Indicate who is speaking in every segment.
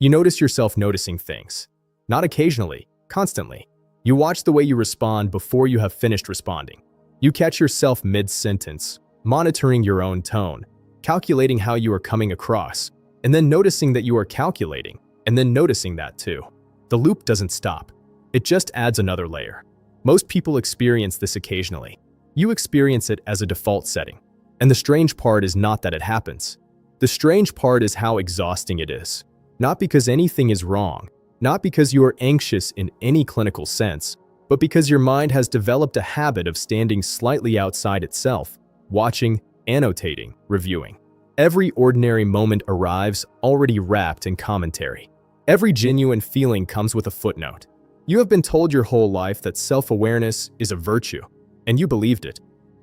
Speaker 1: You notice yourself noticing things. Not occasionally, constantly. You watch the way you respond before you have finished responding. You catch yourself mid-sentence, monitoring your own tone, calculating how you are coming across, and then noticing that you are calculating, and then noticing that too. The loop doesn't stop. It just adds another layer. Most people experience this occasionally. You experience it as a default setting. And the strange part is not that it happens. The strange part is how exhausting it is. Not because anything is wrong, not because you are anxious in any clinical sense, but because your mind has developed a habit of standing slightly outside itself, watching, annotating, reviewing. Every ordinary moment arrives already wrapped in commentary. Every genuine feeling comes with a footnote. You have been told your whole life that self-awareness is a virtue, and you believed it.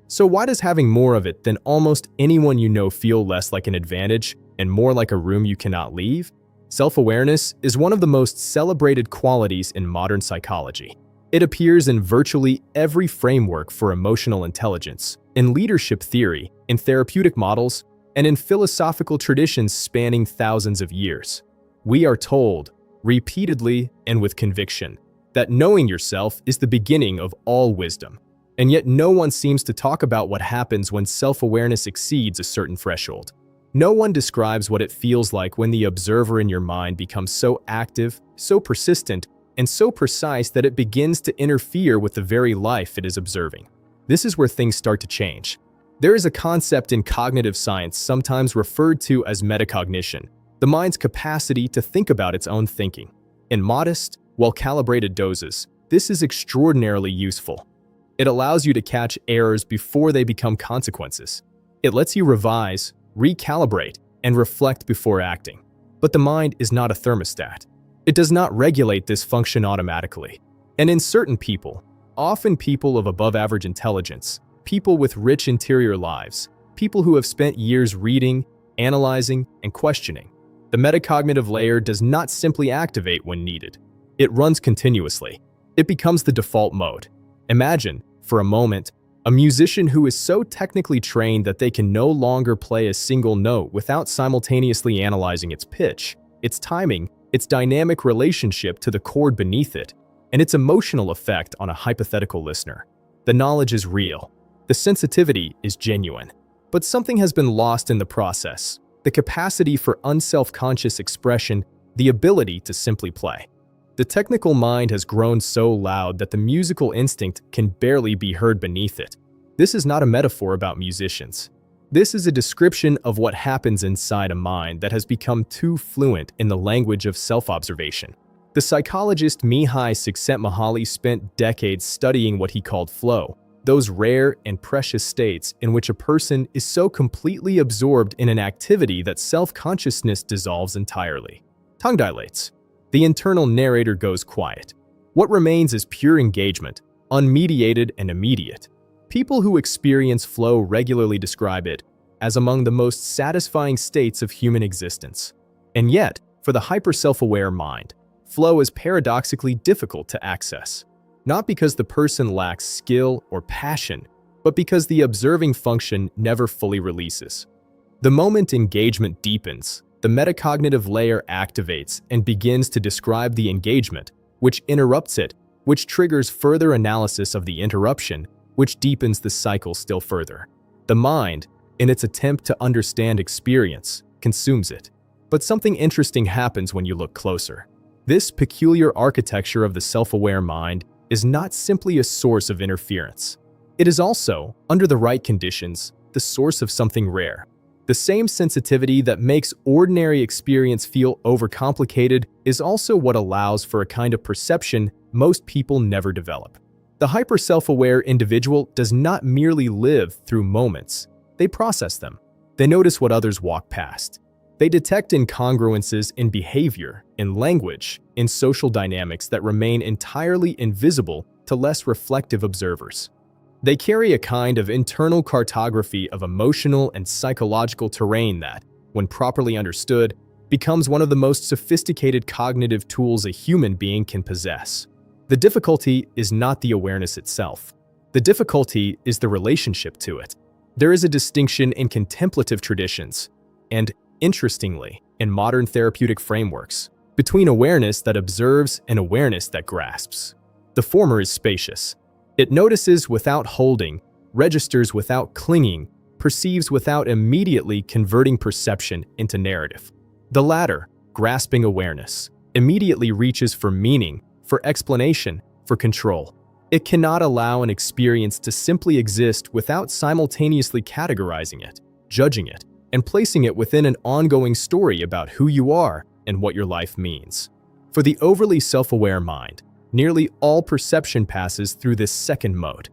Speaker 1: So why does having more of it than almost anyone you know feel less like an advantage and more like a room you cannot leave? Self-awareness is one of the most celebrated qualities in modern psychology. It appears in virtually every framework for emotional intelligence, in leadership theory, in therapeutic models, and in philosophical traditions spanning thousands of years. We are told, repeatedly and with conviction, that knowing yourself is the beginning of all wisdom. And yet no one seems to talk about what happens when self-awareness exceeds a certain threshold. No one describes what it feels like when the observer in your mind becomes so active, so persistent, and so precise that it begins to interfere with the very life it is observing. This is where things start to change. There is a concept in cognitive science sometimes referred to as meta-cognition, the mind's capacity to think about its own thinking. In modest, well-calibrated doses, this is extraordinarily useful. It allows you to catch errors before they become consequences. It lets you revise, recalibrate, and reflect before acting. But the mind is not a thermostat. It does not regulate this function automatically. And in certain people, often people of above-average intelligence, people with rich interior lives, people who have spent years reading, analyzing, and questioning, the metacognitive layer does not simply activate when needed. It runs continuously. It becomes the default mode. Imagine, for a moment, a musician who is so technically trained that they can no longer play a single note without simultaneously analyzing its pitch, its timing, its dynamic relationship to the chord beneath it, and its emotional effect on a hypothetical listener. The knowledge is real. The sensitivity is genuine. But something has been lost in the process: the capacity for unself-conscious expression, the ability to simply play. The technical mind has grown so loud that the musical instinct can barely be heard beneath it. This is not a metaphor about musicians. This is a description of what happens inside a mind that has become too fluent in the language of self-observation. The psychologist Mihai Csikszentmihalyi spent decades studying what he called flow, those rare and precious states in which a person is so completely absorbed in an activity that self-consciousness dissolves entirely. Tongue dilates. The internal narrator goes quiet. What remains is pure engagement, unmediated and immediate. People who experience flow regularly describe it as among the most satisfying states of human existence. And yet, for the hyper-self-aware mind, flow is paradoxically difficult to access. Not because the person lacks skill or passion, but because the observing function never fully releases. The moment engagement deepens, the metacognitive layer activates and begins to describe the engagement, which interrupts it, which triggers further analysis of the interruption, which deepens the cycle still further. The mind, in its attempt to understand experience, consumes it. But something interesting happens when you look closer. This peculiar architecture of the self-aware mind is not simply a source of interference. It is also, under the right conditions, the source of something rare. The same sensitivity that makes ordinary experience feel overcomplicated is also what allows for a kind of perception most people never develop. The hyper-self-aware individual does not merely live through moments. They process them. They notice what others walk past. They detect incongruences in behavior, in language, in social dynamics that remain entirely invisible to less reflective observers. They carry a kind of internal cartography of emotional and psychological terrain that, when properly understood, becomes one of the most sophisticated cognitive tools a human being can possess. The difficulty is not the awareness itself. The difficulty is the relationship to it. There is a distinction in contemplative traditions, and, interestingly, in modern therapeutic frameworks, between awareness that observes and awareness that grasps. The former is spacious. It notices without holding, registers without clinging, perceives without immediately converting perception into narrative. The latter, grasping awareness, immediately reaches for meaning, for explanation, for control. It cannot allow an experience to simply exist without simultaneously categorizing it, judging it, and placing it within an ongoing story about who you are and what your life means. For the overly self-aware mind, nearly all perception passes through this second mode.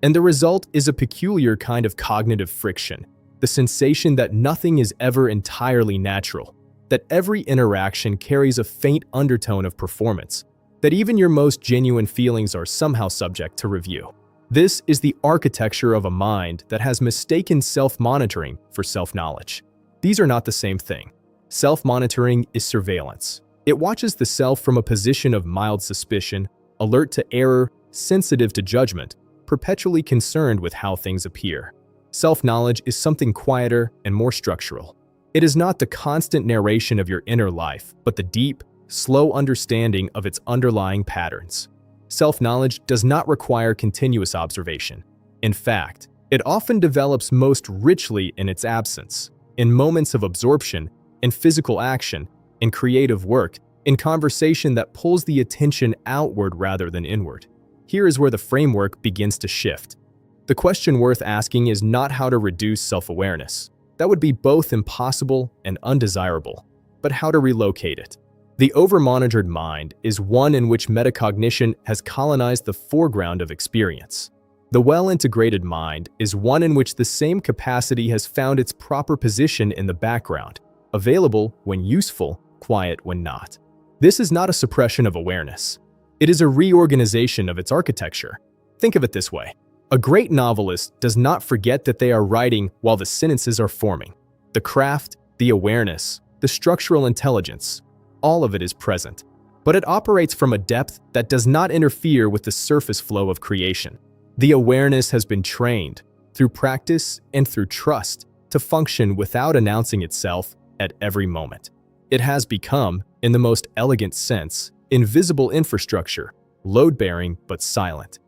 Speaker 1: And the result is a peculiar kind of cognitive friction, the sensation that nothing is ever entirely natural, that every interaction carries a faint undertone of performance, that even your most genuine feelings are somehow subject to review. This is the architecture of a mind that has mistaken self-monitoring for self-knowledge. These are not the same thing. Self-monitoring is surveillance. It watches the self from a position of mild suspicion, alert to error, sensitive to judgment, perpetually concerned with how things appear. Self-knowledge is something quieter and more structural. It is not the constant narration of your inner life, but the deep, slow understanding of its underlying patterns. Self-knowledge does not require continuous observation. In fact, it often develops most richly in its absence, in moments of absorption, in physical action, in creative work, in conversation that pulls the attention outward rather than inward. Here is where the framework begins to shift. The question worth asking is not how to reduce self-awareness. That would be both impossible and undesirable, but how to relocate it. The over-monitored mind is one in which meta-cognition has colonized the foreground of experience. The well-integrated mind is one in which the same capacity has found its proper position in the background, available when useful, quiet when not. This is not a suppression of awareness. It is a reorganization of its architecture. Think of it this way. A great novelist does not forget that they are writing while the sentences are forming. The craft, the awareness, the structural intelligence, all of it is present. But it operates from a depth that does not interfere with the surface flow of creation. The awareness has been trained, through practice and through trust, to function without announcing itself at every moment. It has become, in the most elegant sense, invisible infrastructure, load-bearing but silent.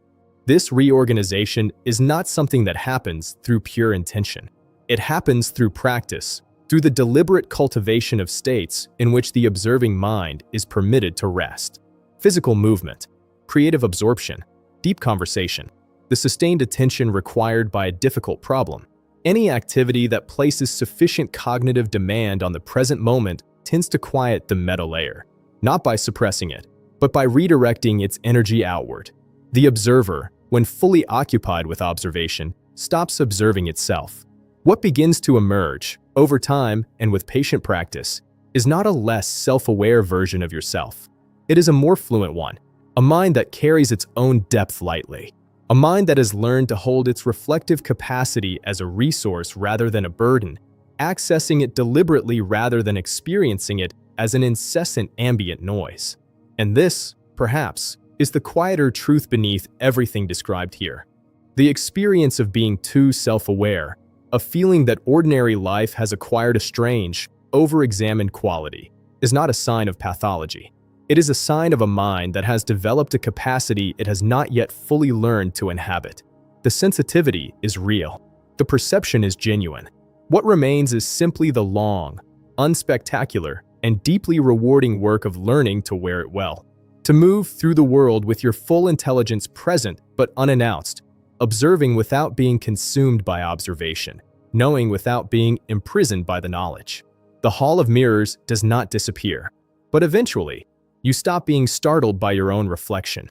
Speaker 1: This reorganization is not something that happens through pure intention. It happens through practice, through the deliberate cultivation of states in which the observing mind is permitted to rest. Physical movement, creative absorption, deep conversation, the sustained attention required by a difficult problem. Any activity that places sufficient cognitive demand on the present moment tends to quiet the meta layer, not by suppressing it, but by redirecting its energy outward. The observer, when fully occupied with observation, stops observing itself. What begins to emerge, over time and with patient practice, is not a less self-aware version of yourself. It is a more fluent one, a mind that carries its own depth lightly, a mind that has learned to hold its reflective capacity as a resource rather than a burden, accessing it deliberately rather than experiencing it as an incessant ambient noise. And this, perhaps, is the quieter truth beneath everything described here. The experience of being too self-aware, a feeling that ordinary life has acquired a strange, over-examined quality, is not a sign of pathology. It is a sign of a mind that has developed a capacity it has not yet fully learned to inhabit. The sensitivity is real. The perception is genuine. What remains is simply the long, unspectacular, and deeply rewarding work of learning to wear it well. To move through the world with your full intelligence present but unannounced, observing without being consumed by observation, knowing without being imprisoned by the knowledge. The hall of mirrors does not disappear, but eventually, you stop being startled by your own reflection.